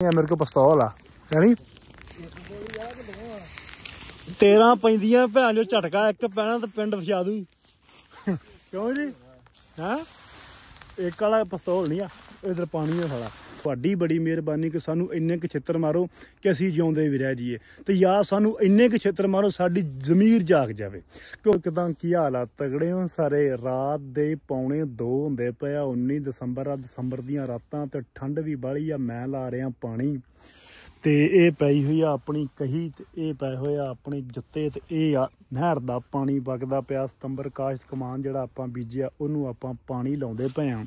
मेरे को पिस्तौल आ यानी 13 पैंदियां भैन जो झटका एक पैना तो पिंड फसा दू क्यों जी है एक वाला पिस्तौल नहीं आ इधर पानी है सारा ਤੁਹਾਡੀ ਬੜੀ ਮਿਹਰਬਾਨੀ ਕਿ ਸਾਨੂੰ ਇੰਨੇ ਕੁ ਛਿੱਤਰ ਮਾਰੋ ਕਿ ਅਸੀਂ ਜਿਉਂਦੇ ਵੀ ਰਹਿ ਜਾਈਏ ਤੇ ਜਾਂ ਸਾਨੂੰ ਇੰਨੇ ਕੁ ਛਿੱਤਰ ਮਾਰੋ ਸਾਡੀ ਜ਼ਮੀਰ ਜਾਗ ਜਾਵੇ ਕਿਉਂ ਕਿਦਾਂ ਕੀ ਹਾਲਾਤ ਤਗੜੇ ਹੋ ਸਾਰੇ ਰਾਤ ਦੇ 1:45 ਹੁੰਦੇ ਪਏ ਆ 19 ਦਸੰਬਰ ਆ ਦਸੰਬਰ ਦੀਆਂ ਰਾਤਾਂ ਤੇ ਠੰਡ ਵੀ ਬਾਹਲੀ ਆ ਮੈਂ ਲਾ ਰਿਹਾ ਪਾਣੀ ਤੇ ਇਹ ਪਈ ਹੋਈ ਆ ਆਪਣੀ ਕਹੀ ਤੇ ਇਹ ਪਏ ਹੋਏ ਆ ਆਪਣੇ ਜੁੱਤੇ ਤੇ ਇਹ ਆ ਨਹਿਰ ਦਾ ਪਾਣੀ ਵਗਦਾ ਪਿਆ ਸਤੰਬਰ ਕਾਸ਼ ਕਮਾਨ ਜਿਹੜਾ ਆਪਾਂ ਬੀਜਿਆ ਉਹਨੂੰ ਆਪਾਂ ਪਾਣੀ ਲਾਉਂਦੇ ਪਏ ਆ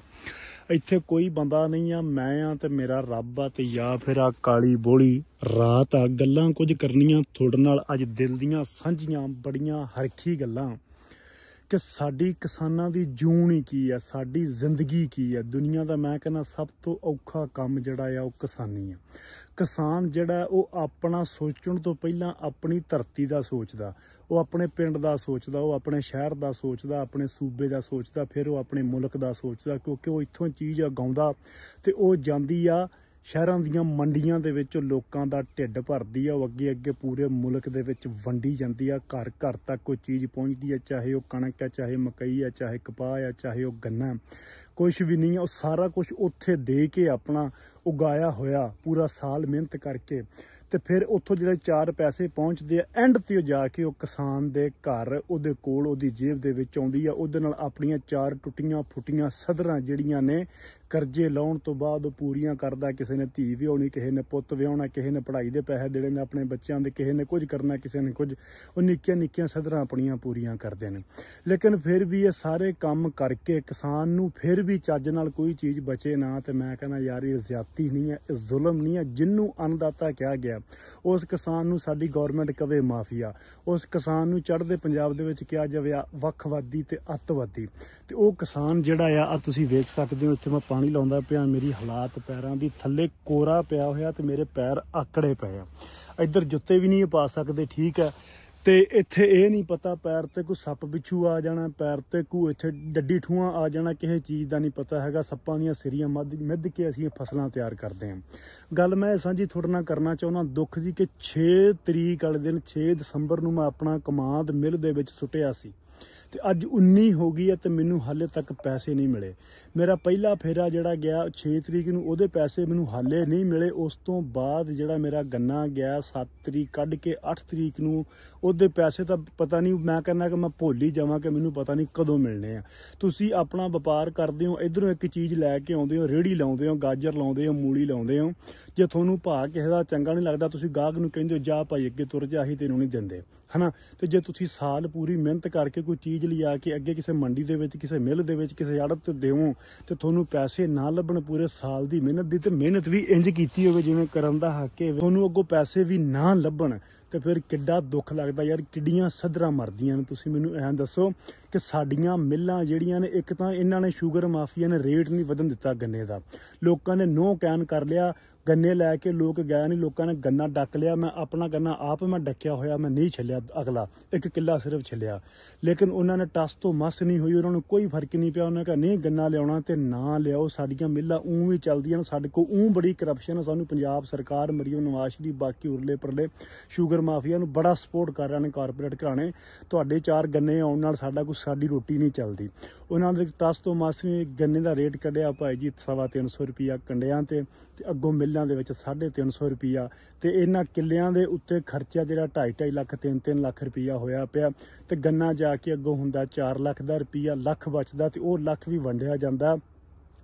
ਇੱਥੇ ਕੋਈ ਬੰਦਾ ਨਹੀਂ ਆ ਮੈਂ ਆ ਤੇ ਮੇਰਾ ਰੱਬ ਆ ਤੇ ਜਾਂ ਫਿਰ ਆ ਕਾਲੀ ਬੋਲੀ ਰਾਤ ਆ ਗੱਲਾਂ ਕੁਝ ਕਰਨੀਆਂ ਤੁਹਾਡੇ ਨਾਲ ਅੱਜ ਦਿਲ ਦੀਆਂ ਸਾਂਝੀਆਂ ਬੜੀਆਂ ਹਰਖੀ ਗੱਲਾਂ ਕਿ ਸਾਡੀ ਕਿਸਾਨਾਂ ਦੀ ਜੂਨ ਕੀ ਆ ਸਾਡੀ ਜ਼ਿੰਦਗੀ ਕੀ ਆ ਦੁਨੀਆ ਦਾ ਮੈਂ ਕਹਿੰਦਾ ਸਭ ਤੋਂ ਔਖਾ ਕੰਮ ਜਿਹੜਾ ਆ ਉਹ ਕਿਸਾਨੀ ਆ ਕਿਸਾਨ ਜਿਹੜਾ ਉਹ ਆਪਣਾ ਸੋਚਣ ਤੋਂ ਪਹਿਲਾਂ ਆਪਣੀ ਧਰਤੀ ਦਾ ਸੋਚਦਾ ਉਹ ਆਪਣੇ ਪਿੰਡ ਦਾ ਸੋਚਦਾ ਉਹ ਆਪਣੇ ਸ਼ਹਿਰ ਦਾ ਸੋਚਦਾ ਆਪਣੇ ਸੂਬੇ ਦਾ ਸੋਚਦਾ ਫਿਰ ਉਹ ਆਪਣੇ ਮੁਲਕ ਦਾ ਸੋਚਦਾ ਕਿਉਂਕਿ ਉਹ ਇੱਥੋਂ ਚੀਜ਼ ਉਗਾਉਂਦਾ ਤੇ ਉਹ ਜਾਂਦੀ ਆ ਸ਼ਹਿਰਾਂ ਦੀਆਂ ਮੰਡੀਆਂ ਦੇ ਵਿੱਚ ਲੋਕਾਂ ਦਾ ਢਿੱਡ ਭਰਦੀ ਆ ਉਹ ਅੱਗੇ ਅੱਗੇ ਪੂਰੇ ਮੁਲਕ ਦੇ ਵਿੱਚ ਵੰਡੀ ਜਾਂਦੀ ਆ ਘਰ ਘਰ ਤੱਕ ਕੋਈ ਚੀਜ਼ ਪਹੁੰਚਦੀ ਆ ਚਾਹੇ ਉਹ ਕਣਕ ਆ ਚਾਹੇ ਮਕਈ ਆ ਚਾਹੇ ਕਪਾਹ ਆ ਚਾਹੇ ਉਹ ਗੰਨਾ ਕੁਛ ਵੀ ਨਹੀਂ ਆ ਉਹ ਸਾਰਾ ਕੁਛ ਉੱਥੇ ਦੇ ਕੇ ਆਪਣਾ ਉਗਾਇਆ ਹੋਇਆ ਪੂਰਾ ਸਾਲ ਮਿਹਨਤ ਕਰਕੇ ਤੇ ਫਿਰ ਉੱਥੋਂ ਜਿਹੜੇ 4 ਪੈਸੇ ਪਹੁੰਚਦੇ ਆ ਐਂਡ ਤੇ ਜਾ ਕੇ ਉਹ ਕਿਸਾਨ ਦੇ ਘਰ ਉਹਦੇ ਕੋਲ ਉਹਦੀ ਜੇਬ ਦੇ ਵਿੱਚ ਆਉਂਦੀ ਆ ਉਹਦੇ ਨਾਲ ਆਪਣੀਆਂ 4 ਟੁੱਟੀਆਂ ਫੁੱਟੀਆਂ ਸਦਰਾਂ ਜਿਹੜੀਆਂ ਨੇ ਕਰਜ਼ੇ ਲਾਉਣ ਤੋਂ ਬਾਅਦ ਉਹ ਪੂਰੀਆਂ ਕਰਦਾ ਕਿਸੇ ਨੇ ਧੀ ਵਿਆਹੁਣੀ ਕਿਸੇ ਨੇ ਪੁੱਤ ਵਿਆਹੁਣਾ ਕਿਸੇ ਨੇ ਪੜ੍ਹਾਈ ਦੇ ਪੈਸੇ ਦੇਣੇ ਨੇ ਆਪਣੇ ਬੱਚਿਆਂ ਦੇ ਕਿਸੇ ਨੇ ਕੁਝ ਕਰਨਾ ਕਿਸੇ ਨੇ ਕੁਝ ਉਹ ਨਿੱਕੀਆਂ ਨਿੱਕੀਆਂ ਸਦਰਾਂ ਆਪਣੀਆਂ ਪੂਰੀਆਂ ਕਰਦੇ ਨੇ ਲੇਕਿਨ ਫਿਰ ਵੀ ਇਹ ਸਾਰੇ ਕੰਮ ਕਰਕੇ ਕਿਸਾਨ ਨੂੰ ਫਿਰ ਵੀ ਚੱਜ ਨਾਲ ਕੋਈ ਚੀਜ਼ ਬਚੇ ਨਾ ਤੇ ਮੈਂ ਕਹਿੰਦਾ ਯਾਰ ਇਹ ਜ਼ਿਆਦਤੀ ਨਹੀਂ ਹੈ ਇਹ ਜ਼ੁਲਮ ਨਹੀਂ ਹੈ ਜਿਹਨੂੰ ਅੰਨਦਾਤਾ ਕਿਹਾ ਗਿਆ ਉਸ ਕਿਸਾਨ ਨੂੰ ਸਾਡੀ ਗੌਰਮੈਂਟ ਕਵੇ ਮਾਫੀਆ ਉਸ ਕਿਸਾਨ ਨੂੰ ਚੜ੍ਹਦੇ ਪੰਜਾਬ ਦੇ ਵਿੱਚ ਕਿਹਾ ਜਾਵੇ ਵੱਖਵਾਦੀ ਤੇ ਅੱਤਵਾਦੀ ਤੇ ਉਹ ਕਿਸਾਨ ਜਿਹੜਾ ਆ ਤੁਸੀਂ ਵੇਖ ਸਕਦੇ ਹੋ ਇੱਥੇ ਮੈਂ ਪਾਣੀ ਲਾਉਂਦਾ ਪਿਆ ਮੇਰੀ ਹਾਲਾਤ ਪੈਰਾਂ ਦੀ ਥੱਲੇ ਕੋਰਾ ਪਿਆ ਹੋਇਆ ਤੇ ਮੇਰੇ ਪੈਰ ਆਕੜੇ ਪਏ ਆ ਇੱਧਰ ਜੁੱਤੇ ਵੀ ਨਹੀਂ ਪਾ ਸਕਦੇ ਠੀਕ ਹੈ ਤੇ ਇੱਥੇ ਇਹ ਨਹੀਂ ਪਤਾ ਪੈਰ ਤੇ ਕੋਈ ਸੱਪ ਬਿੱਛੂ ਆ ਜਾਣਾ ਪੈਰ ਤੇ ਕੋਈ ਇੱਥੇ ਡੱਡੀ ਠੂਆਂ ਆ ਜਾਣਾ ਕਿਸੇ ਚੀਜ਼ ਦਾ ਨਹੀਂ ਪਤਾ ਹੈਗਾ ਸੱਪਾਂ ਦੀਆਂ ਸਿਰੀਆਂ ਮਿੱਧ ਕੇ ਅਸੀਂ ਫਸਲਾਂ ਤਿਆਰ ਕਰਦੇ ਹਾਂ ਗੱਲ ਮੈਂ ਸਾਂਝੀ ਤੁਹਾਡੇ ਨਾਲ ਕਰਨਾ ਚਾਹੁੰਦਾ ਦੁੱਖ ਦੀ ਕਿ 6 ਤਰੀਕ ਵਾਲੇ ਦਿਨ 6 ਦਸੰਬਰ ਨੂੰ ਮੈਂ ਆਪਣਾ ਕਮਾਦ ਮਿਲ ਦੇ ਵਿੱਚ ਸੁੱਟਿਆ ਸੀ ਤੇ ਅੱਜ 19 ਹੋ ਗਈ ਹੈ ਤੇ ਮੈਨੂੰ ਹਾਲੇ ਤੱਕ ਪੈਸੇ ਨਹੀਂ ਮਿਲੇ ਮੇਰਾ ਪਹਿਲਾ ਫੇਰਾ ਜਿਹੜਾ ਗਿਆ 6 ਤਰੀਕ ਨੂੰ ਉਹਦੇ ਪੈਸੇ ਮੈਨੂੰ ਹਾਲੇ ਨਹੀਂ ਮਿਲੇ ਉਸ ਤੋਂ ਬਾਅਦ ਜਿਹੜਾ ਮੇਰਾ ਗੰਨਾ ਗਿਆ 7 ਤਰੀਕ ਕੱਢ ਕੇ 8 ਤਰੀਕ ਨੂੰ ਉਹਦੇ ਪੈਸੇ ਤਾਂ ਪਤਾ ਨਹੀਂ ਮੈਂ ਕਹਿੰਦਾ ਕਿ ਮੈਂ ਭੁੱਲ ਹੀ ਜਾਵਾਂ ਕਿ ਮੈਨੂੰ ਪਤਾ ਨਹੀਂ ਕਦੋਂ ਮਿਲਣੇ ਆ ਤੁਸੀਂ ਆਪਣਾ ਵਪਾਰ ਕਰਦੇ ਹੋ ਇੱਧਰੋਂ ਇੱਕ ਚੀਜ਼ ਲੈ ਕੇ ਆਉਂਦੇ ਹੋ ਰੇਹੜੀ ਲਾਉਂਦੇ ਹੋ ਗਾਜਰ ਲਾਉਂਦੇ ਹੋ ਮੂਲੀ ਲਾਉਂਦੇ ਹੋ ਜੇ ਤੁਹਾਨੂੰ ਭਾਅ ਕਿਸੇ ਦਾ ਚੰਗਾ ਨਹੀਂ ਲੱਗਦਾ ਤੁਸੀਂ ਗਾਹਕ ਨੂੰ ਕਹਿੰਦੇ ਹੋ ਜਾ ਭਾਈ ਅੱਗੇ ਤੁਰ ਜਾ ਅਸੀਂ ਤੈਨੂੰ ਨਹੀਂ ਦਿੰਦੇ ਹਨਾ ਤੇ ਜੇ ਤੁਸੀਂ ਸਾਲ ਪੂਰੀ ਮਿਹਨਤ ਕਰਕੇ ਕੋਈ ਚੀਜ਼ ਲਿਆ ਕੇ ਅੱਗੇ ਕਿਸੇ ਮੰਡੀ ਦੇ ਵਿੱਚ ਕਿਸੇ ਮਿੱਲ ਦੇ ਵਿੱਚ ਕਿਸੇ ਆੜਤ ਤੇ ਦੇਵੋ ਤੇ ਤੁਹਾਨੂੰ ਪੈਸੇ ਨਾ ਲੱਭਣ ਪੂਰੇ ਸਾਲ ਦੀ ਮਿਹਨਤ ਦੀ ਤੇ ਮਿਹਨਤ ਵੀ ਇੰਜ ਕੀਤੀ ਹੋਵੇ ਜਿਵੇਂ ਕਰਨ ਦਾ ਹੱਕ ਹੈ ਤੁਹਾਨੂੰ ਅੱਗੋਂ ਪੈਸੇ ਵੀ ਨਾ ਲੱਭਣ ਤੇ ਫਿਰ ਕਿੱਡਾ ਦੁੱਖ ਲੱਗਦਾ ਯਾਰ ਕਿੱਡੀਆਂ ਸਦਰਾਂ ਮਰਦੀਆਂ ਨੇ ਤੁਸੀਂ ਮੈਨੂੰ ਐਂ ਦੱਸੋ ਕਿ ਸਾਡੀਆਂ ਮਿੱਲਾਂ ਜਿਹੜੀਆਂ ਨੇ ਇੱਕ ਤਾਂ ਇਹਨਾਂ ਨੇ ਸ਼ੂਗਰ ਮਾਫੀਆ ਨੇ ਰੇਟ ਨਹੀਂ ਵਧਣ ਦਿੱਤਾ ਗੰਨੇ ਦਾ ਲੋਕਾਂ ਨੇ ਨੋ ਕੈਨ ਕਰ ਲਿਆ ਗੰਨੇ ਲੈ ਕੇ ਲੋਕ ਗਏ ਨਹੀਂ ਲੋਕਾਂ ਨੇ ਗੰਨਾ ਡੱਕ ਲਿਆ ਮੈਂ ਆਪਣਾ ਗੰਨਾ ਆਪ ਮੈਂ ਡੱਕਿਆ ਹੋਇਆ ਮੈਂ ਨਹੀਂ ਛੱਲਿਆ ਅਗਲਾ 1 ਕਿੱਲਾ ਸਿਰਫ ਛੱਲਿਆ ਲੇਕਿਨ ਉਹਨਾਂ ਨੇ ਟਸ ਤੋਂ ਮਸ ਨਹੀਂ ਹੋਈ ਉਹਨਾਂ ਨੂੰ ਕੋਈ ਫਰਕ ਨਹੀਂ ਪਿਆ ਉਹਨਾਂ ਕਿਹਾ ਨਹੀਂ ਗੰਨਾ ਲਿਆਉਣਾ ਤੇ ਨਾ ਲਿਆਓ ਸਾਡੀਆਂ ਮਿੱਲਾਂ ਵੀ ਚੱਲਦੀਆਂ ਨੇ ਸਾਡੇ ਕੋਲ ਬੜੀ ਕਰਪਸ਼ਨ ਹੈ ਸਾਨੂੰ ਪੰਜਾਬ ਸਰਕਾਰ ਮਰੀਮ ਨਵਾਜ਼ ਸ਼ਰੀਫ ਬਾਕੀ ਉਰਲੇ ਪਰਲੇ ਸ਼ੂਗਰ ਮਾਫੀਆ ਨੂੰ ਬੜਾ ਸਪੋਰਟ ਕਰ ਰਹੇ ਨੇ ਕਾਰਪੋਰੇਟ ਘਰਾਣੇ ਤੁਹਾਡੇ 4 ਗੰਨੇ ਆਉਣ ਨਾਲ ਸਾਡੀ ਰੋਟੀ ਨਹੀਂ ਚੱਲਦੀ ਉਹਨਾਂ ਦੇ ਟਸ ਤੋਂ ਮਸ ਨੇ ਗੰਨੇ ਦਾ ਰੇਟ ਕੱਢਿਆ ਭਾਈ ਜੀ 350 ਰੁਪਈਆ ਕੰਡਿਆਂ ਤੇ ਅੱਗੋਂ ਮਿੱਲਾਂ ਦੇ ਵਿੱਚ 350 ਰੁਪਈਆ ਤੇ ਇਹਨਾਂ ਕਿੱਲਿਆਂ ਦੇ ਉੱਤੇ ਖਰਚਾ ਜਿਹੜਾ 2.5 ਲੱਖ 3 ਲੱਖ ਰੁਪਈਆ ਹੋਇਆ ਪਿਆ ਤੇ ਗੰਨਾ ਜਾ ਕੇ ਅੱਗੋਂ ਹੁੰਦਾ 4 ਲੱਖ ਦਾ ਰੁਪਈਆ ਲੱਖ ਬਚਦਾ ਤੇ ਉਹ ਲੱਖ ਵੀ ਵੰਡਿਆ ਜਾਂਦਾ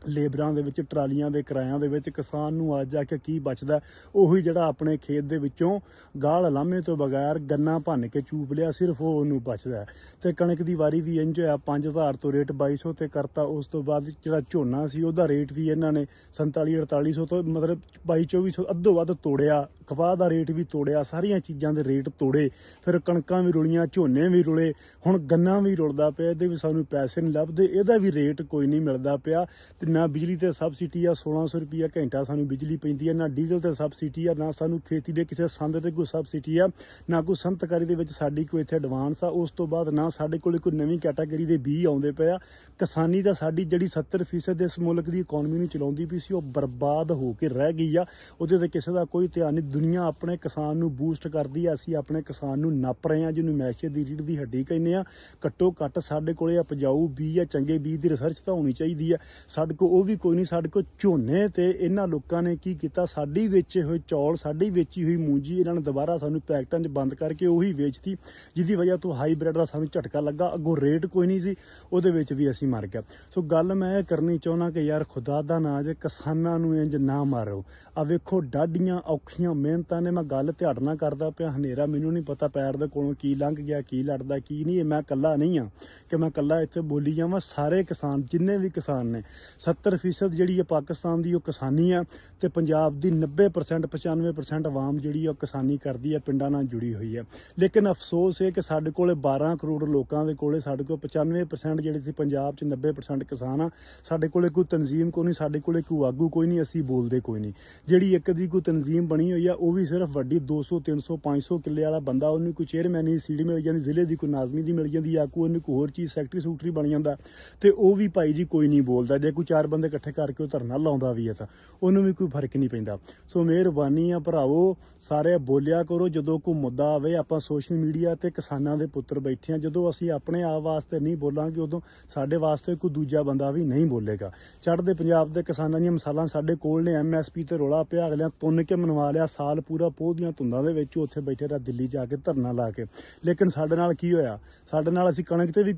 ਲੇਬਰਾਂ ਦੇ ਵਿੱਚ ਟਰਾਲੀਆਂ ਦੇ ਕਿਰਾਇਆਂ ਦੇ ਵਿੱਚ ਕਿਸਾਨ ਨੂੰ ਆ ਜਾ ਕੇ ਕੀ ਬਚਦਾ ਉਹੀ ਜਿਹੜਾ ਆਪਣੇ ਖੇਤ ਦੇ ਵਿੱਚੋਂ ਗਾਲ ਲਾਮੇ ਤੋਂ ਬਗੈਰ ਗੰਨਾ ਭੰਨ ਕੇ ਚੂਪ ਲਿਆ ਸਿਰਫ ਉਹ ਉਹਨੂੰ ਬਚਦਾ ਤੇ ਕਣਕ ਦੀ ਵਾਰੀ ਵੀ ਇੰਜ ਹੋਇਆ 5000 ਤੋਂ ਰੇਟ 2200 ਤੇ ਕਰਤਾ ਉਸ ਤੋਂ ਬਾਅਦ ਜਿਹੜਾ ਝੋਨਾ ਸੀ ਉਹਦਾ ਰੇਟ ਵੀ ਇਹਨਾਂ ਨੇ 47-4800 ਤੋਂ ਮਤਲਬ 22-2400 ਅੱਧੋ ਵੱਧ ਤੋੜਿਆ ਕਪਾਹ ਦਾ ਰੇਟ ਵੀ ਤੋੜਿਆ, ਸਾਰੀਆਂ ਚੀਜ਼ਾਂ ਦੇ ਰੇਟ ਤੋੜੇ, ਫਿਰ ਕਣਕਾਂ ਵੀ ਰੁਲੀਆਂ, ਝੋਨੇ ਵੀ ਰੁਲੇ, ਹੁਣ ਗੰਨਾ ਵੀ ਰੁਲਦਾ ਪਿਆ, ਇਹਦੇ ਵੀ ਸਾਨੂੰ ਪੈਸੇ ਨਹੀਂ ਲੱਭਦੇ, ਇਹਦਾ ਵੀ ਰੇਟ ਕੋਈ ਨਹੀਂ ਮਿਲਦਾ ਪਿਆ। ਤੇ ਨਾ ਬਿਜਲੀ ਤੇ ਸਬਸਿਡੀ ਆ, 1600 ਰੁਪਈਆ ਘੰਟਾ ਸਾਨੂੰ ਬਿਜਲੀ ਪੈਂਦੀ ਆ, ਨਾ ਡੀਜ਼ਲ ਤੇ ਸਬਸਿਡੀ ਆ, ਨਾ ਸਾਨੂੰ ਖੇਤੀ ਦੇ ਕਿਸੇ ਸੰਦ ਤੇ ਕੋਈ ਸਬਸਿਡੀ ਆ, ਨਾ ਕੋਈ ਸੰਤਕਾਰੀ ਦੇ ਵਿੱਚ ਸਾਡੀ ਕੋਈ ਇੱਥੇ ਐਡਵਾਂਸ ਆ। ਉਸ ਤੋਂ ਬਾਅਦ ਨਾ ਸਾਡੇ ਕੋਲ ਕੋਈ ਨਵੀਂ ਕੈਟਾਗਰੀ ਦੇ ਬੀਜ ਆਉਂਦੇ ਪਏ ਆ। ਕਿਸਾਨੀ ਦਾ ਸਾਡੀ ਜਿਹੜੀ 70% ਇਸ ਮੁਲਕ ਦੀ ਇਕਨੋਮੀ ਨੂੰ ਚਲਾਉਂਦੀ ਪਈ ਸੀ, ਉਹ ਬਰਬਾਦ ਹੋ ਕੇ ਰਹਿ ਗਈ ਆ। ਉਹਦੇ ਤੇ ਕਿਸੇ ਦਾ ਕੋਈ ਧਿਆਨ ਨਹੀਂ। ਦੁਨੀਆ ਆਪਣੇ ਕਿਸਾਨ ਨੂੰ ਬੂਸਟ ਕਰਦੀ ਆ, ਅਸੀਂ ਆਪਣੇ ਕਿਸਾਨ ਨੂੰ ਨੱਪ ਰਹੇ ਆ, ਜਿਹਨੂੰ ਮੈਸ਼ੇ ਦੀ ਰੀੜ ਦੀ ਹੱਡੀ ਕਹਿੰਦੇ ਆ। ਘੱਟੋ ਘੱਟ ਸਾਡੇ ਕੋਲੇ ਉਪਜਾਊ ਬੀਜ ਆ, ਚੰਗੇ ਬੀਜ ਦੀ ਰਿਸਰਚ ਤਾਂ ਹੋਣੀ ਚਾਹੀਦੀ ਆ। ਸਾਡੇ ਕੋਲ ਉਹ ਵੀ ਕੋਈ ਨਹੀਂ। ਸਾਡੇ ਕੋਲ ਝੋਨੇ ਤੇ ਇਹਨਾਂ ਲੋਕਾਂ ਨੇ ਕੀ ਕੀਤਾ, ਸਾਡੀ ਵੇਚੇ ਹੋਏ ਚੌਲ, ਸਾਡੀ ਵੇਚੀ ਹੋਈ ਮੂੰਜੀ ਇਹਨਾਂ ਨੇ ਦੁਬਾਰਾ ਸਾਨੂੰ ਪੈਕਟਾਂ 'ਚ ਬੰਦ ਕਰਕੇ ਉਹੀ ਵੇਚਤੀ, ਜਿਹਦੀ ਵਜ੍ਹਾ ਤੋਂ ਹਾਈਬ੍ਰਿਡ ਦਾ ਸਾਨੂੰ ਝਟਕਾ ਲੱਗਾ। ਅੱਗੋਂ ਰੇਟ ਕੋਈ ਨਹੀਂ ਸੀ, ਉਹਦੇ ਵਿੱਚ ਵੀ ਅਸੀਂ ਮਰ ਗਿਆ। ਸੋ ਗੱਲ ਮੈਂ ਇਹ ਕਰਨੀ ਚਾਹੁੰਦਾ ਕਿ ਯਾਰ ਖੁਦਾ ਦਾ ਨਾਂ ਜੇ ਕਿਸਾਨਾਂ ਨੂੰ ਇੰਜ ਨਾ ਮਾਰੋ। ਆ ਵੇਖੋ ਡਾਢੀਆਂ ਔਖੀਆਂ ਮਿਹਨਤਾਂ ਨੇ। ਮੈਂ ਗੱਲ ਧਿਆਨ ਨਾਲ ਕਰਦਾ ਪਿਆ, ਹਨੇਰਾ ਮੈਨੂੰ ਨਹੀਂ ਪਤਾ ਪੈਰ ਦੇ ਕੋਲੋਂ ਕੀ ਲੰਘ ਗਿਆ, ਕੀ ਲੜਦਾ ਕੀ ਨਹੀਂ। ਮੈਂ ਇਕੱਲਾ ਨਹੀਂ ਹਾਂ ਕਿ ਮੈਂ ਇਕੱਲਾ ਇੱਥੇ ਬੋਲੀ ਜਾਵਾਂ। ਸਾਰੇ ਕਿਸਾਨ ਜਿੰਨੇ ਵੀ ਕਿਸਾਨ ਨੇ, 70% ਜਿਹੜੀ ਹੈ ਪਾਕਿਸਤਾਨ ਦੀ ਉਹ ਕਿਸਾਨੀ ਆ, ਤੇ ਪੰਜਾਬ ਦੀ 90% 95% ਆਵਾਮ ਜਿਹੜੀ ਆ ਉਹ ਕਿਸਾਨੀ ਕਰਦੀ ਹੈ, ਪਿੰਡਾਂ ਨਾਲ ਜੁੜੀ ਹੋਈ ਹੈ। ਲੇਕਿਨ ਅਫਸੋਸ ਇਹ ਕਿ ਸਾਡੇ ਕੋਲੇ 12 ਕਰੋੜ ਲੋਕਾਂ ਦੇ ਕੋਲੇ ਸਾਡੇ ਕੋਲ 95% ਜਿਹੜੇ ਸੀ ਪੰਜਾਬ 'ਚ 90% ਕਿਸਾਨ ਆ। ਸਾਡੇ ਕੋਲੇ ਕੋਈ ਤਨਜ਼ੀਮ ਕੋਈ ਨਹੀਂ, ਸਾਡੇ ਕੋਲੇ ਕੋਈ ਆਗੂ ਕੋਈ ਨਹੀਂ, ਅਸੀਂ ਬੋਲਦੇ ਕੋਈ ਨਹੀਂ। ਜਿਹੜੀ ਇੱਕ ਦੀ ਕੋਈ ਤਨਜ਼ੀਮ ਬਣੀ ਹੋਈ ਆ, ਉਹ ਵੀ ਸਿਰਫ ਵੱਡੀ 200 300 500 ਕਿੱਲੇ ਵਾਲਾ ਬੰਦਾ, ਉਹਨੂੰ ਕੋਈ ਚੇਅਰਮੈਨ ਦੀ ਸੀਡੀ ਮਿਲ ਜਾਂਦੀ, ਜ਼ਿਲ੍ਹੇ ਦੀ ਕੋਈ ਨਾਜ਼ਮੀ ਦੀ ਮਿਲ ਜਾਂਦੀ, ਆਗੂ ਉਹਨੂੰ ਕੋਈ ਹੋਰ ਚੀਜ਼ ਸੈਕਟਰੀ ਸੂਟਰੀ ਬਣ ਜਾਂਦਾ, ਤੇ ਉਹ ਵੀ ਭਾਈ ਜੀ ਕੋਈ ਨਹੀਂ ਬੋਲਦਾ। ਜੇ ਕੋਈ 4 ਬੰਦੇ ਇਕੱਠੇ ਕਰਕੇ ਉਹ ਧਰਨਾ ਲਾਉਂਦਾ ਵੀ ਹੈ ਤਾਂ ਉਹਨੂੰ ਵੀ ਕੋਈ ਫਰਕ ਨਹੀਂ ਪੈਂਦਾ। ਸੋ ਮਿਹਰਬਾਨੀ ਆ ਭਰਾਵੋ, ਸਾਰੇ ਬੋਲਿਆ ਕਰੋ। ਜਦੋਂ ਕੋਈ ਮੁੱਦਾ ਆਵੇ, ਆਪਾਂ ਸੋਸ਼ਲ ਮੀਡੀਆ ਤੇ ਕਿਸਾਨਾਂ ਦੇ ਪੁੱਤਰ ਬੈਠੇ ਆ, ਜਦੋਂ ਅਸੀਂ ਆਪਣੇ ਆਪ ਵਾਸਤੇ ਨਹੀਂ ਬੋਲਾਂਗੇ, ਉਦੋਂ ਸਾਡੇ ਵਾਸਤੇ ਕੋਈ ਦੂਜਾ ਬੰਦਾ ਵੀ ਨਹੀਂ ਬੋਲੇਗਾ। ਚੜ੍ਹਦੇ ਪੰਜਾਬ ਦੇ ਕਿਸਾਨਾਂ ਦੀਆਂ ਮਿਸਾਲਾਂ ਸਾਡੇ ਕੋਲ ਨੇ। MSP ਤੇ ਰੌਲਾ ਪਿਆ, ਅਗਲਿਆਂ ਤੁੰਨ ਕੇ ਮਨਵਾ ਲਿਆ, ਸਾਲ ਪੂਰਾ ਪੋਹ ਦੀਆਂ ਧੁੰਦਾਂ ਦੇ ਵਿੱਚ ਉੱਥੇ ਬੈਠੇ ਰਿਹਾ ਦਿੱਲੀ ਜਾ ਕੇ ਧਰਨਾ ਲਾ ਕੇ। ਲੇਕਿਨ ਸਾਡੇ ਨਾਲ ਕੀ ਹੋਇਆ? ਸਾਡੇ ਨਾਲ ਅਸੀਂ ਕਣਕ ਤੇ ਵੀ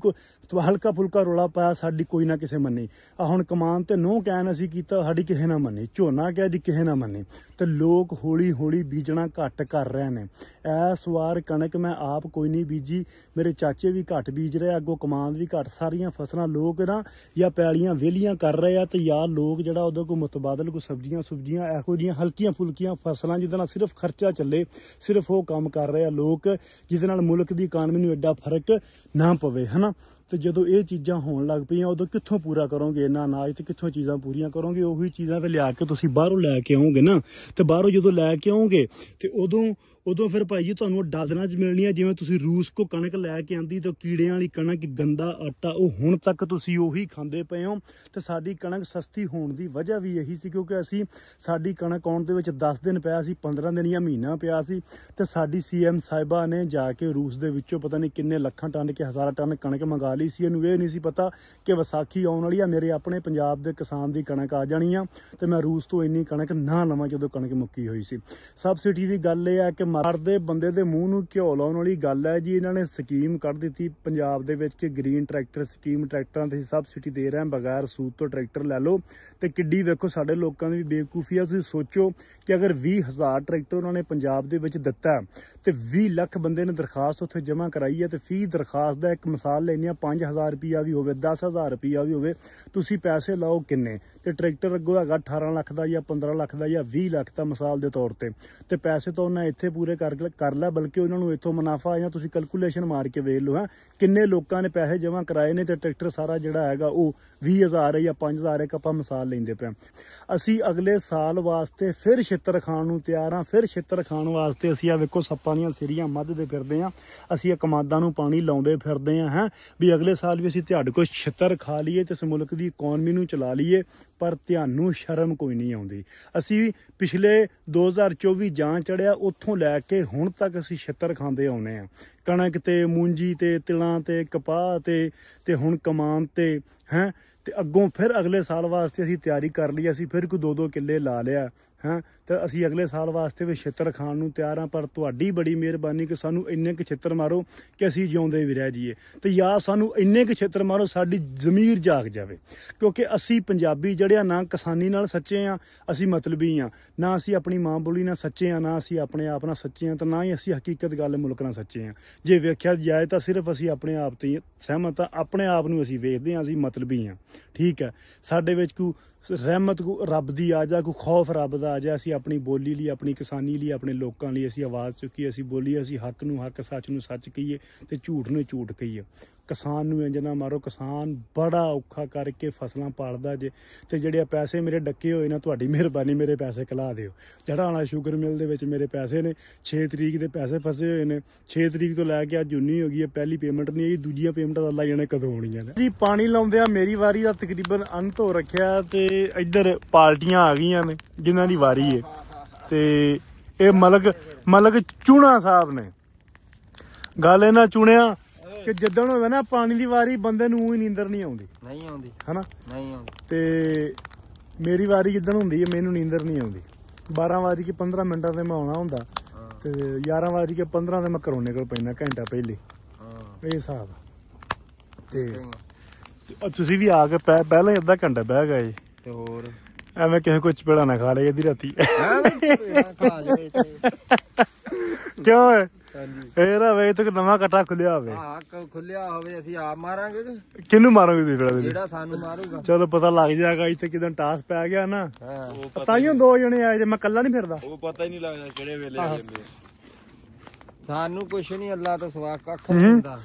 ਹਲਕਾ ਫੁਲਕਾ ਰੌਲਾ ਪਾਇਆ, ਸਾਡੀ ਕੋਈ ਨਾ ਕਿਸੇ ਮੰਨੀ। ਆ ਹੁਣ ਕਮਾਨ ਤੇ ਨੋ ਕਹਿਣ ਅਸੀਂ ਕੀਤਾ, ਸਾਡੀ ਕਿਸੇ ਨਾ ਮੰਨੀ। ਝੋਨਾ ਕਹਿ ਦੀ ਕਿਸੇ ਨਾ ਮੰਨੀ। ਤੇ ਲੋਕ ਹੌਲੀ ਹੌਲੀ ਬੀਜਣਾ ਘੱਟ ਕਰ ਰਹੇ ਨੇ। ਇਸ ਵਾਰ ਕਣਕ ਮੈਂ ਆਪ ਕੋਈ ਨਹੀਂ ਬੀਜੀ, ਮੇਰੇ ਚਾਚੇ ਵੀ ਘੱਟ ਬੀਜ ਰਹੇ, ਅੱਗੋਂ ਕਮਾਨ ਵੀ ਘੱਟ। ਸਾਰੀਆਂ ਫਸਲਾਂ ਲੋਕ ਨਾ ਜਾਂ ਪੈਲੀਆਂ ਵਿਹਲੀਆਂ ਕਰ ਰਹੇ ਆ, ਤੇ ਜਾਂ ਲੋਕ ਜਿਹੜਾ ਉਹਦੇ ਕੋਲ ਮੁਤਬਾਦਲ ਕੋਈ ਸਬਜ਼ੀਆਂ ਸੁਬਜ਼ੀਆਂ ਇਹੋ ਜਿਹੀਆਂ ਹਲਕੀਆਂ ਫੁਲਕੀਆਂ ਫਸਲਾਂ ਜਿਹਦੇ ਨਾਲ ਸਿਰਫ ਖਰਚਾ ਚੱਲੇ, ਸਿਰਫ ਉਹ ਕੰਮ ਕਰ ਰਹੇ ਆ ਲੋਕ, ਜਿਹਦੇ ਨਾਲ ਮੁਲਕ ਦੀ ਇਕਾਨਮੀ ਨੂੰ ਐਡਾ ਫਰਕ ਨਾ ਪਵੇ, ਹਨਾ। ਤੇ ਜਦੋਂ ਇਹ ਚੀਜ਼ਾਂ ਹੋਣ ਲੱਗ ਪਈਆਂ, ਉਦੋਂ ਕਿੱਥੋਂ ਪੂਰਾ ਕਰੋਗੇ ਇਹਨਾਂ ਅਨਾਜ, ਤੇ ਕਿੱਥੋਂ ਚੀਜ਼ਾਂ ਪੂਰੀਆਂ ਕਰੋਗੇ? ਉਹੀ ਚੀਜ਼ਾਂ ਤੇ ਲਿਆ ਕੇ ਤੁਸੀਂ ਬਾਹਰੋਂ ਲੈ ਕੇ ਆਓਗੇ ਨਾ, ਤੇ ਬਾਹਰੋਂ ਜਦੋਂ ਲੈ ਕੇ ਆਓਗੇ ਤੇ ਉਦੋਂ ਫਿਰ ਭਾਈ ਜੀ ਤੁਹਾਨੂੰ ਡਜ਼ਨਾਂ 'ਚ ਮਿਲਣੀ ਆ। ਜਿਵੇਂ ਤੁਸੀਂ ਰੂਸ ਕੋ ਕਣਕ ਲੈ ਕੇ ਆਂਦੀ ਤੇ ਕੀੜਿਆਂ ਵਾਲੀ ਕਣਕ, ਗੰਦਾ ਆਟਾ, ਉਹ ਹੁਣ ਤੱਕ ਤੁਸੀਂ ਉਹੀ ਖਾਂਦੇ ਪਏ ਹੋ। ਤੇ ਸਾਡੀ ਕਣਕ ਸਸਤੀ ਹੋਣ ਦੀ ਵਜ੍ਹਾ ਵੀ ਇਹੀ ਸੀ, ਕਿਉਂਕਿ ਸਾਡੀ ਕਣਕ ਆਉਣ ਦੇ ਵਿੱਚ 10 ਦਿਨ ਪਿਆ ਸੀ, 15 ਦਿਨ ਜਾਂ ਮਹੀਨਾ ਪਿਆ ਸੀ। ਤੇ ਸਾਡੀ CM ਸਾਹਿਬਾ ਨੇ ਜਾ ਕੇ ਰੂਸ ਦੇ ਵਿੱਚੋਂ ਪਤਾ ਨਹੀਂ ਕਿੰਨੇ ਲੱਖਾਂ ਟਨ ਕਿ ਹਜ਼ਾਰਾਂ ਟਨ ਕਣਕ ਮੰਗਾ ਲਈ ਸੀ। ਇਹਨੂੰ ਇਹ ਨਹੀਂ ਸੀ ਪਤਾ ਕਿ ਵਿਸਾਖੀ ਆਉਣ ਵਾਲੀ ਆ, ਮੇਰੇ ਆਪਣੇ ਪੰਜਾਬ ਦੇ ਕਿਸਾਨ ਦੀ ਕਣਕ ਆ ਜਾਣੀ ਆ, ਤੇ ਮੈਂ ਰੂਸ ਤੋਂ ਇੰਨੀ ਕਣਕ ਨਾ ਲਵਾਂ ਜਦੋਂ ਕਣਕ ਮੁੱਕੀ ਹੋਈ ਸੀ। ਸਬਸਿਡੀ ਦੀ ਗੱਲ ਇਹ ਆ ਕਿ ਮਰਦੇ ਬੰਦੇ ਦੇ ਮੂੰਹ ਨੂੰ ਘਿਓ ਲਾਉਣ ਵਾਲੀ ਗੱਲ ਹੈ ਜੀ। ਇਹਨਾਂ ਨੇ ਸਕੀਮ ਕੱਢ ਦਿੱਤੀ ਪੰਜਾਬ ਦੇ ਵਿੱਚ ਕਿ ਗ੍ਰੀਨ ਟਰੈਕਟਰ ਸਕੀਮ, ਟਰੈਕਟਰਾਂ ਤੇ ਸਬਸਿਡੀ ਦੇ ਰਹੇ, ਬਗੈਰ ਸੂਦ ਤੋਂ ਟਰੈਕਟਰ ਲੈ ਲਓ। ਤੇ ਕਿੱਡੀ ਵੇਖੋ ਸਾਡੇ ਲੋਕਾਂ ਦੀ ਵੀ ਬੇਵਕੂਫੀ ਆ। ਤੁਸੀਂ ਸੋਚੋ ਕਿ ਅਗਰ 20,000 ਟਰੈਕਟਰ ਉਹਨਾਂ ਨੇ ਪੰਜਾਬ ਦੇ ਵਿੱਚ ਦਿੱਤਾ ਤੇ 20 ਲੱਖ ਬੰਦੇ ਨੇ ਦਰਖਾਸਤ ਉੱਥੇ ਜਮ੍ਹਾਂ ਕਰਾਈ ਹੈ, ਤੇ ਫੀ ਦਰਖਾਸਤ ਦਾ ਇੱਕ ਮਿਸਾਲ ਲੈਂਦੇ ਆ 5,000 ਰੁਪਇਆ ਵੀ ਹੋਵੇ, 10,000 ਰੁਪਇਆ ਵੀ ਹੋਵੇ, ਤੁਸੀਂ ਪੈਸੇ ਲਾਓ ਕਿੰਨੇ? ਤੇ ਟਰੈਕਟਰ ਅੱਗੋਂ ਹੈਗਾ 18 ਲੱਖ ਦਾ ਜਾਂ 15 ਲੱਖ ਦਾ ਜਾਂ 20 ਲੱਖ ਦਾ ਮਿਸਾਲ ਦੇ ਤੌਰ ਤੇ ਪੈਸੇ ਤਾਂ ਉਹਨਾਂ ਇੱਥੇ ਪੂਰੇ ਕਰ ਲੈ, ਬਲਕਿ ਉਹਨਾਂ ਨੂੰ ਇੱਥੋਂ ਮੁਨਾਫਾ ਜਾਂ ਤੁਸੀਂ ਕੈਲਕੂਲੇਸ਼ਨ ਮਾਰ ਕੇ ਵੇਖ ਲਓ ਕਿੰਨੇ ਲੋਕਾਂ ਨੇ ਪੈਸੇ ਜਮ੍ਹਾਂ ਕਰਾਏ ਨੇ, ਤੇ ਟਰੈਕਟਰ ਸਾਰਾ ਜਿਹੜਾ ਹੈਗਾ ਉਹ 20,000 ਹੈ ਜਾਂ 5,000 ਇੱਕ ਆਪਾਂ ਮਿਸਾਲ ਲੈਂਦੇ ਪਏ। ਅਸੀਂ ਅਗਲੇ ਸਾਲ ਵਾਸਤੇ ਫਿਰ ਛਿੱਤਰ ਖਾਣ ਨੂੰ ਤਿਆਰ ਹਾਂ। ਫਿਰ ਛਿੱਤਰ ਖਾਣ ਵਾਸਤੇ ਅਸੀਂ ਆ ਵੇਖੋ ਸੱਪਾਂ ਦੀਆਂ ਸਿਰੀਆਂ ਮੱਧਦੇ ਫਿਰਦੇ ਹਾਂ, ਅਸੀਂ ਕਮਾਦਾਂ ਨੂੰ ਪਾਣੀ ਲਾਉਂਦੇ ਫਿਰਦੇ ਹਾਂ ਵੀ ਅਗਲੇ ਸਾਲ ਵੀ ਅਸੀਂ ਤੁਹਾਡੇ ਕੋਲ ਛਿੱਤਰ ਖਾ ਲਈਏ ਤੇ ਇਸ ਮੁਲਕ ਦੀ ਇਕਨੋਮੀ ਨੂੰ ਚਲਾ ਲਈਏ। ਪਰ ਤੁਹਾਨੂੰ ਸ਼ਰਮ ਕੋਈ ਨਹੀਂ ਆਉਂਦੀ। ਅਸੀਂ ਪਿਛਲੇ 2024 ਜਾਂ ਚੜਿਆ ਉੱਥੋਂ ਲੈ ਕੇ ਹੁਣ ਤੱਕ ਅਸੀਂ ਛਿੱਤਰ ਖਾਂਦੇ ਆਉਨੇ ਆ, ਕਣਕ ਤੇ ਮੂੰਜੀ ਤੇ ਤਿਲਾਂ ਤੇ ਕਪਾਹ ਤੇ ਹੁਣ ਕਮਾਨ ਤੇ ਤੇ ਅੱਗੋਂ ਫਿਰ ਅਗਲੇ ਸਾਲ ਵਾਸਤੇ ਅਸੀਂ ਤਿਆਰੀ ਕਰ ਲਈ। ਅਸੀਂ ਫਿਰ ਕੋਈ 2-2 ਕਿੱਲੇ ਲਾ ਲਿਆ ਤੇ ਅਸੀਂ ਅਗਲੇ ਸਾਲ ਵਾਸਤੇ ਵੀ ਛਿੱਤਰ ਖਾਣ ਨੂੰ ਤਿਆਰ ਹਾਂ। ਪਰ ਤੁਹਾਡੀ ਬੜੀ ਮਿਹਰਬਾਨੀ ਕਿ ਸਾਨੂੰ ਇੰਨੇ ਕੁ ਛਿੱਤਰ ਮਾਰੋ ਕਿ ਅਸੀਂ ਜਿਉਂਦੇ ਵੀ ਰਹਿ ਜਾਈਏ, ਤੇ ਜਾਂ ਸਾਨੂੰ ਇੰਨੇ ਕੁ ਛਿੱਤਰ ਮਾਰੋ ਸਾਡੀ ਜ਼ਮੀਰ ਜਾਗ ਜਾਵੇ। ਕਿਉਂਕਿ ਅਸੀਂ ਪੰਜਾਬੀ ਜਿਹੜੇ ਆ ਨਾ ਕਿਸਾਨੀ ਨਾਲ ਸੱਚੇ ਆ, ਅਸੀਂ ਮਤਲਬੀ ਆ, ਨਾ ਅਸੀਂ ਆਪਣੀ ਮਾਂ ਬੋਲੀ ਨਾਲ ਸੱਚੇ ਆ, ਨਾ ਅਸੀਂ ਆਪਣੇ ਆਪ ਨਾਲ ਸੱਚੇ ਆ, ਤੇ ਨਾ ਹੀ ਅਸੀਂ ਹਕੀਕਤ ਗੱਲ ਮੁਲਕ ਨਾਲ ਸੱਚੇ ਆ। ਜੇ ਵੇਖਿਆ ਜਾਏ ਤਾਂ ਸਿਰਫ ਅਸੀਂ ਆਪਣੇ ਆਪ ਤੇ ਸਹਿਮਤ ਆ, ਆਪਣੇ ਆਪ ਨੂੰ ਅਸੀਂ ਵੇਖਦੇ ਹਾਂ, ਅਸੀਂ ਮਤਲਬੀ ਆ। ਠੀਕ ਹੈ, ਸਾਡੇ ਵਿੱਚ ਕੋਈ ਰਹਿਮਤ ਰੱਬ ਦੀ ਆ ਜਾ, ਕੋਈ ਖੌਫ ਰੱਬ ਦਾ ਆ ਜਾ। ਅਸੀਂ ਆਪਣੀ ਬੋਲੀ ਲਈ, ਆਪਣੀ ਕਿਸਾਨੀ ਲਈ, ਆਪਣੇ ਲੋਕਾਂ ਲਈ ਅਸੀਂ ਆਵਾਜ਼ ਚੁੱਕੀ, ਅਸੀਂ ਬੋਲੀਏ, ਅਸੀਂ ਹੱਕ ਨੂੰ ਹੱਕ, ਸੱਚ ਨੂੰ ਸੱਚ ਕਹੀਏ ਤੇ ਝੂਠ ਨੂੰ ਝੂਠ ਕਹੀਏ। ਕਿਸਾਨ ਨੂੰ ਇੰਜ ਨਾ ਮਾਰੋ। ਕਿਸਾਨ ਬੜਾ ਔਖਾ ਕਰਕੇ ਫਸਲਾਂ ਪਾਲਦਾ ਜੇ, ਤੇ ਜਿਹੜੇ ਪੈਸੇ ਮੇਰੇ ਡੱਕੇ ਹੋਏ ਨਾ, ਤੁਹਾਡੀ ਮਿਹਰਬਾਨੀ ਮੇਰੇ ਪੈਸੇ ਖਿਲਾ ਦਿਓ। ਜਿਹੜਾ ਆਉਣਾ ਸ਼ੂਗਰ ਮਿਲ ਦੇ ਵਿੱਚ ਮੇਰੇ ਪੈਸੇ ਨੇ 6 ਤਰੀਕ ਦੇ ਪੈਸੇ ਫਸੇ ਹੋਏ ਨੇ। 6 ਤਰੀਕ ਤੋਂ ਲੈ ਕੇ ਅੱਜ 19 ਹੋ ਗਈ ਹੈ, ਪਹਿਲੀ ਪੇਮੈਂਟ ਨਹੀਂ ਆਈ, ਦੂਜੀਆਂ ਪੇਮੈਂਟਾਂ ਅੱਲਾ ਜਾਣੇ ਕਦੋਂ ਆਉਣੀਆਂ ਨੇ ਜੀ। ਪਾਣੀ ਲਾਉਂਦੇ ਆ, ਮੇਰੀ ਵਾਰੀ ਦਾ ਤਕਰੀਬਨ ਅੰਤ ਹੋ ਰੱਖਿਆ ਤੇ ਇੱਧਰ ਪਾਰਟੀਆਂ ਆ ਗਈਆਂ ਨੇ ਜਿਨ੍ਹਾਂ ਦੀ ਵਾਰੀ ਹੈ। ਤੇ ਇਹ ਮਲਕ ਚੂਣਾ ਸਾਹਿਬ ਨੇ। ਗੱਲ ਇਹਨਾਂ ਚੁਣਿਆ ਕਿ ਜਿੱਦਣ ਹੋਵੇ ਨਾ ਪਾਣੀ ਦੀ ਵਾਰੀ, ਬੰਦੇ ਨੂੰ ਹੀ ਨੀਂਦਰ ਨਹੀਂ ਆਉਂਦੀ ਹਨਾ। ਤੇ ਮੇਰੀ ਵਾਰੀ ਜਿੱਦਣ ਹੁੰਦੀ ਹੈ ਮੈਨੂੰ ਨੀਂਦਰ ਨਹੀਂ ਆਉਂਦੀ। 12:15 ਤੇ ਮੈਂ ਆਉਣਾ ਹੁੰਦਾ ਤੇ 11:15 ਤੇ ਮੈਂ ਘਰੋਂ ਨਿਕਲ ਪੈਂਦਾ ਘੰਟਾ ਪਹਿਲੇ। ਇਹ ਹਿਸਾਬ ਤੇ ਤੁਸੀਂ ਵੀ ਆ ਕੇ ਪਹਿਲਾਂ ਅੱਧਾ ਘੰਟਾ ਬਹਿ ਗਏ ਤੇ ਹੋਰ ਐਵੇਂ ਕਿਸੇ ਕੋਈ ਚਪੇੜਾ ਨਾ ਖਾ ਲੇ ਅੱਧੀ ਰਾਤੀ। ਕਿਉਂ ਹੈ ਇਹਦਾ ਵੇ ਤੇ ਨਵਾਂ ਕੱਟਾ ਖੁੱਲਿਆ ਹੋਵੇ ਅਸੀਂ ਆਪ ਮਾਰਾਂਗੇ। ਕਿਹਨੂੰ ਮਾਰੋਗੇ ਤੁਸੀਂ? ਜਿਹੜਾ ਸਾਨੂੰ ਮਾਰੂਗਾ। ਚਲੋ ਪਤਾ ਲੱਗ ਜਾਏਗਾ ਇੱਥੇ ਕਿਦਾਂ ਟਾਸ ਪੈ ਗਿਆ ਨਾ। ਤਾਈਓ 2 ਜਣੇ ਆਏ ਜੇ, ਮੈਂ ਕੱਲਾ ਨਹੀਂ ਫਿਰਦਾ। ਉਹ ਪਤਾ ਹੀ ਨਹੀਂ ਲੱਗਦਾ ਕਿਹੜੇ ਵੇਲੇ ਆ ਜਾਂਦੇ। ਸਾਨੂੰ ਕੁਛ ਨਹੀਂ, ਅੱਲਾ ਤੋਂ ਸਿਵਾ ਕੱਖ ਨਹੀਂ ਹੁੰਦਾ।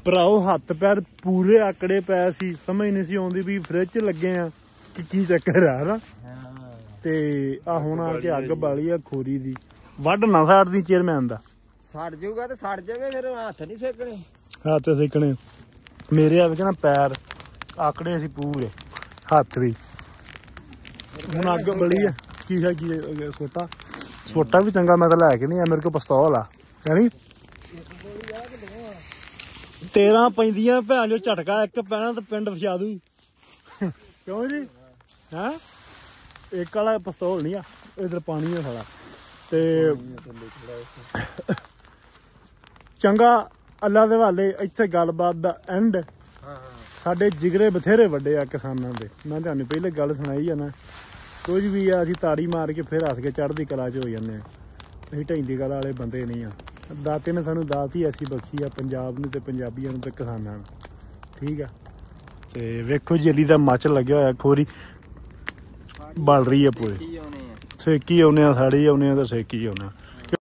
ਭਰਾਓ ਹੱਥ ਪੈਰ ਪੂਰੇ ਆਕੜੇ ਪਏ ਸੀ, ਸਮਝ ਨਹੀਂ ਸੀ ਆਉਂਦੀ ਵੀ ਫ੍ਰਿਜ ਚ ਲੱਗੇ ਆ ਕਿ ਕੀ ਚੱਕਰ ਆ ਨਾ। ਤੇ ਆ ਹੁਣ ਆ ਕੇ ਅੱਗ ਬਾਲੀ ਆ ਖੋਰੀ ਦੀ। ਵੱਢ ਨਾ ਸਾੜਦੀ ਚੇਅਰਮੈਨ ਦਾ। ਸੜ ਜਾਊਗਾ ਤੇ ਸੜ ਜਾਵੇ, ਫਿਰ ਹੱਥ ਨਹੀਂ ਸੇਕਣੇ। ਹੱਥ ਸੇਕਣੇ ਮੇਰੇ ਆ ਨਾ, ਪੈਰ ਆਕੜੇ ਸੀ ਪੂਰੇ, ਹੱਥ ਵੀ। ਹੁਣ ਅੱਗ ਬਲੀ ਆ। ਕੀ ਹੈ ਕੀ ਸੋਟਾ ਵੀ ਚੰਗਾ ਮੈਂ ਤਾਂ ਲੈ ਕੇ ਨਹੀਂ ਆ, ਮੇਰੇ ਕੋਲ ਪਿਸਤੌਲ ਆ ਯਾਨੀ 13 ਪੈਂਦੀਆਂ ਭੈਣ ਜੋ ਝਟਕਾ ਇੱਕ ਪੈਣਾ ਤੇ ਪਿੰਡ ਫਸਾ ਦੂ। ਕਿਉਂ ਜੀ? ਹੈਂ ਇੱਕ ਵਾਲਾ ਪਿਸਤੌਲ ਨਹੀਂ ਆ, ਇਧਰ ਪਾਣੀ ਆ ਸਾਲਾ। ਤੇ ਚੰਗਾ ਅੱਲਾ ਦੇ ਹਵਾਲੇ। ਇੱਥੇ ਗੱਲਬਾਤ ਦਾ ਐਂਡ। ਸਾਡੇ ਜਿਗਰੇ ਬਥੇਰੇ ਵੱਡੇ ਆ ਕਿਸਾਨਾਂ ਦੇ। ਮੈਂ ਤੁਹਾਨੂੰ ਪਹਿਲੇ ਗੱਲ ਸੁਣਾਈ ਆ ਨਾ, ਕੁਝ ਵੀ ਆ ਅਸੀਂ ਤਾੜੀ ਮਾਰ ਕੇ ਫਿਰ ਹੱਸ ਕੇ ਚੜ੍ਹਦੀ ਕਲਾ 'ਚ ਹੋ ਜਾਂਦੇ ਹਾਂ। ਅਸੀਂ ਢੈਂਦੀ ਕਲਾ ਵਾਲੇ ਬੰਦੇ ਨਹੀਂ ਆ। ਦਾਤੇ ਨੇ ਸਾਨੂੰ ਦਾਤ ਹੀ ਐਸੀ ਬਖਸ਼ੀ ਆ ਪੰਜਾਬ ਨੂੰ ਤੇ ਪੰਜਾਬੀਆਂ ਨੂੰ ਤੇ ਕਿਸਾਨਾਂ ਨੂੰ। ਠੀਕ ਆ। ਤੇ ਵੇਖੋ ਜਲੀ ਦਾ ਮੱਚ ਲੱਗਿਆ ਹੋਇਆ, ਖੋਰੀ ਬਲ ਰਹੀ ਆ ਪੂਰੀ। ਸੇਕੀ ਆਉਂਦੇ ਆ, ਸਾੜੀ ਆਉਂਦੇ ਆ ਤਾਂ ਸੇਕੀ ਆਉਂਦੇ ਆ।